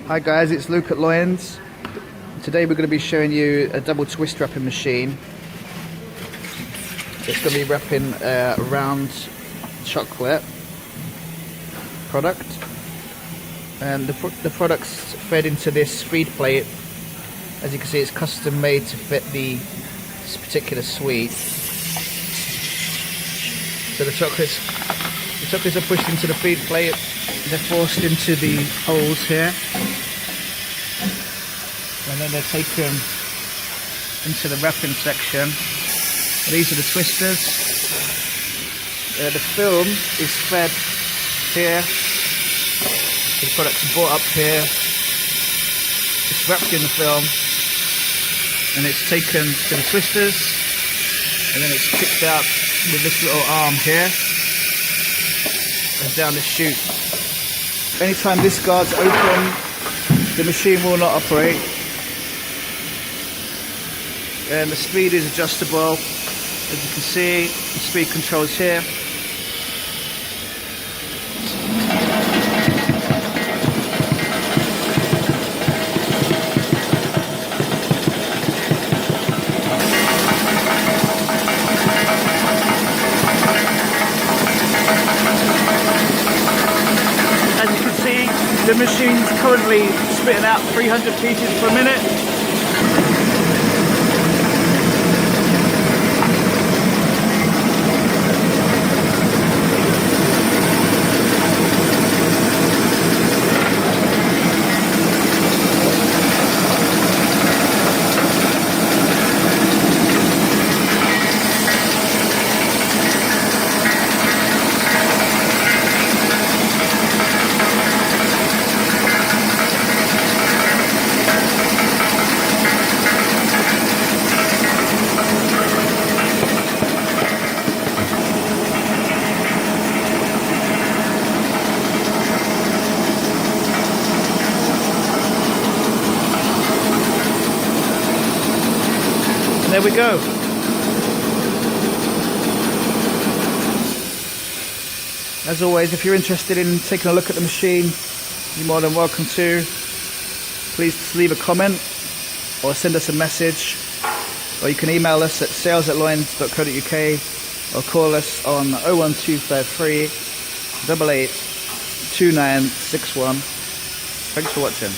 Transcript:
Hi guys, it's Luke at Loynds. Today we're going to be showing you a double twist wrapping machine. It's going to be wrapping a round chocolate product, and the product's fed into this feed plate. As you can see, it's custom made to fit this particular sweet. So the chocolates are pushed into the feed plate. They're forced into the holes here, and then they're taken into the wrapping section. These are the twisters. The film is fed here. The product's brought up here. It's wrapped in the film, and it's taken to the twisters, and then it's kicked out with this little arm here and down the chute. Anytime this guard's open, the machine will not operate. And the speed is adjustable. As you can see, the speed controls here. As you can see, the machine's currently spitting out 300 pieces per minute. There we go. As always, if you're interested in taking a look at the machine, you're more than welcome to. Please leave a comment or send us a message, or you can email us at sales@loynds.co.uk or call us on 01253 88 2961. Thanks for watching.